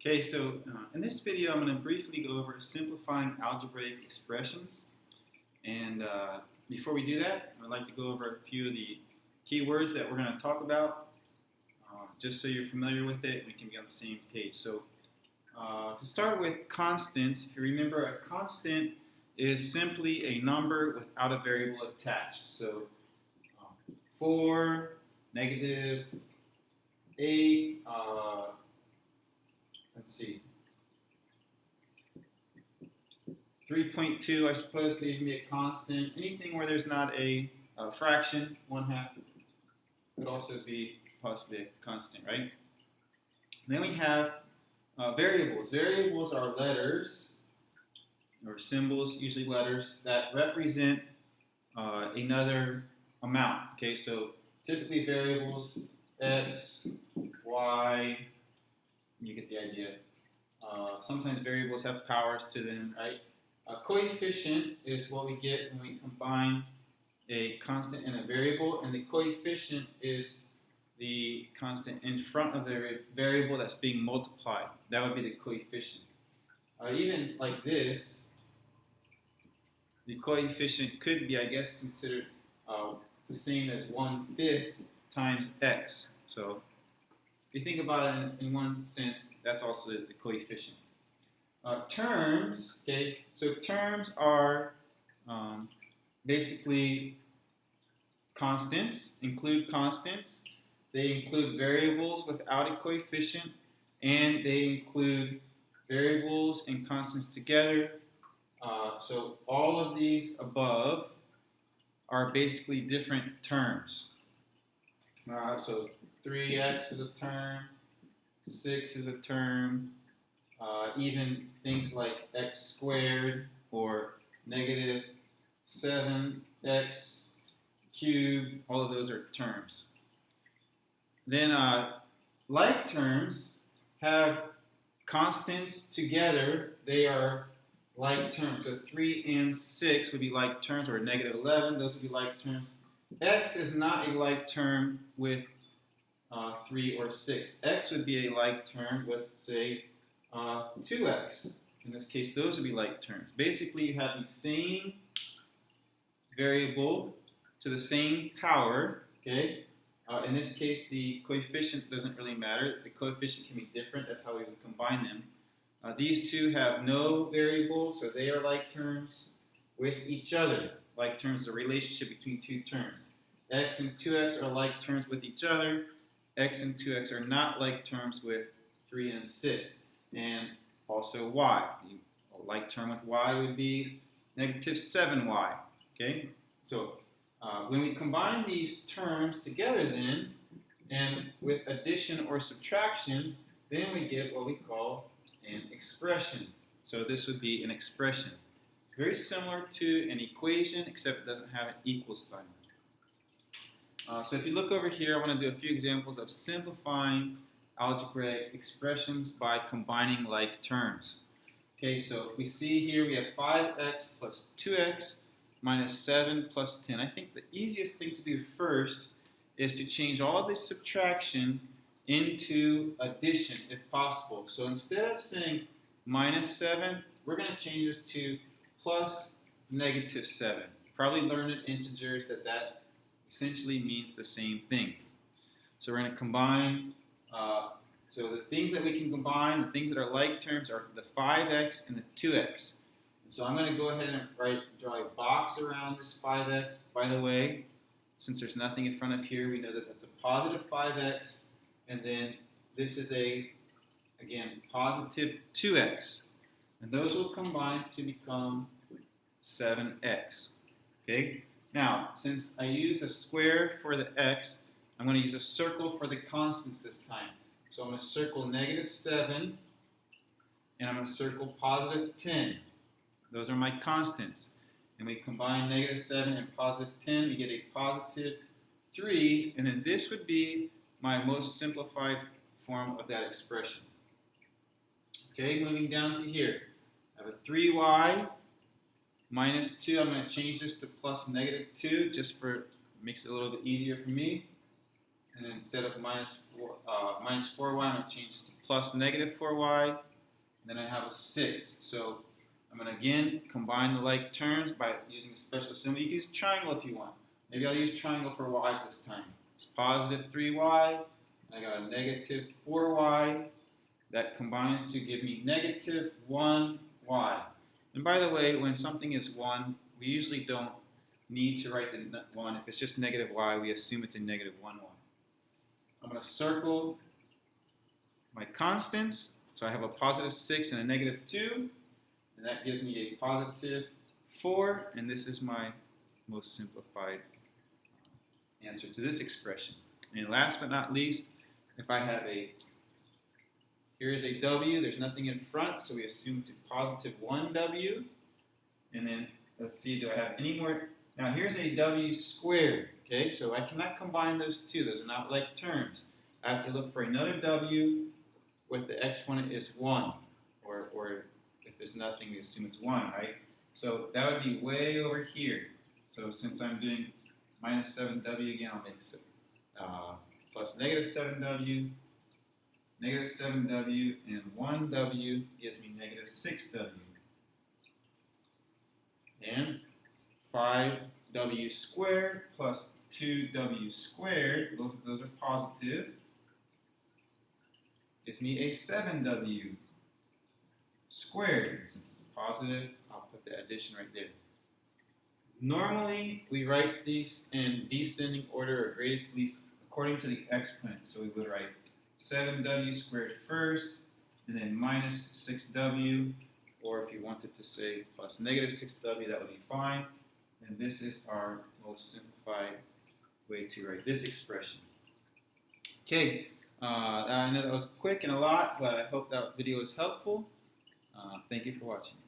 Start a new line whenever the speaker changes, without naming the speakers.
Okay, so in this video I'm going to briefly go over simplifying algebraic expressions. And before we do that, I'd like to go over a few of the key words that we're going to talk about, just so you're familiar with it and we can be on the same page. So to start with constants, if you remember, a constant is simply a number without a variable attached. So 4, negative 8, let's see, 3.2, I suppose, could even be a constant. Anything where there's not a fraction, 1/2, could also be possibly a constant, right? And then we have variables. Variables are letters or symbols, usually letters, that represent another amount. Okay, so typically variables, x, y, you get the idea. Sometimes variables have powers to them, right? A coefficient is what we get when we combine a constant and a variable, and the coefficient is the constant in front of the variable that's being multiplied. That would be the coefficient. Even like this, the coefficient could be, I guess, considered the same as 1/5 times x. So if you think about it in one sense, that's also the coefficient. Terms, okay, so terms are basically constants, include constants. They include variables without a coefficient, and they include variables and constants together. So all of these above are basically different terms. So 3x is a term, 6 is a term, even things like x squared or negative 7x cubed, all of those are terms. Then like terms have constants together, they are like terms. So 3 and 6 would be like terms, or negative 11, those would be like terms. X is not a like term with 3 or 6. X would be a like term with, say, 2x. In this case, those would be like terms. Basically, you have the same variable to the same power, okay? In this case, the coefficient doesn't really matter. The coefficient can be different. That's how we would combine them. These two have no variable, so they are like terms with each other. Like terms is a relationship between two terms. X and 2x are like terms with each other. X and 2x are not like terms with 3 and 6. And also y. A like term with y would be negative 7y. Okay? So when we combine these terms together then, and with addition or subtraction, then we get what we call an expression. So this would be an expression. It's very similar to an equation, except it doesn't have an equal sign. So if you look over here, I want to do a few examples of simplifying algebraic expressions by combining like terms. Okay, so if we see here, we have 5x plus 2x minus 7 plus 10. I think the easiest thing to do first is to change all of this subtraction into addition, if possible. So instead of saying minus 7, we're going to change this to plus negative 7. Probably learned in integers that essentially means the same thing. So we're going to combine, so the things that we can combine, the things that are like terms, are the 5x and the 2x. And so I'm going to go ahead and draw a box around this 5x. By the way, since there's nothing in front of here, we know that that's a positive 5x, and then this is a, again, positive 2x. And those will combine to become 7x. Okay? Now, since I used a square for the x, I'm going to use a circle for the constants this time. So I'm going to circle negative 7, and I'm going to circle positive 10. Those are my constants. And we combine negative 7 and positive 10, we get a positive 3, and then this would be my most simplified form of that expression. Okay, moving down to here. I have a 3y minus 2. I'm going to change this to plus negative 2, just for, it makes it a little bit easier for me. And then instead of minus 4y, I'm going to change this to plus negative 4y. And then I have a 6. So I'm going to again combine the like terms by using a special symbol. You can use triangle if you want. Maybe I'll use triangle for y's this time. It's positive 3y. I got a negative 4y. That combines to give me negative 1y. And by the way, when something is 1, we usually don't need to write the 1. If it's just negative y, we assume it's a negative 1y. I'm going to circle my constants. So I have a positive 6 and a negative 2. And that gives me a positive 4. And this is my most simplified answer to this expression. And last but not least, if I have here is a w, there's nothing in front, so we assume it's a positive 1w. And then, let's see, do I have any more? Now here's a w squared, okay? So I cannot combine those two. Those are not like terms. I have to look for another w with the exponent is 1. Or if there's nothing, we assume it's 1, right? So that would be way over here. So since I'm doing minus 7w again, I'll make plus negative 7w. Negative 7w and 1w gives me negative 6w. And 5w squared plus 2w squared, both of those are positive, gives me a 7w squared. Since it's a positive, I'll put the addition right there. Normally, we write these in descending order or greatest least according to the exponent. So we would write 7w squared first, and then minus 6w, or if you wanted to say plus negative 6w, that would be fine. And this is our most simplified way to write this expression. Okay, I know that was quick and a lot, but I hope that video was helpful. Thank you for watching.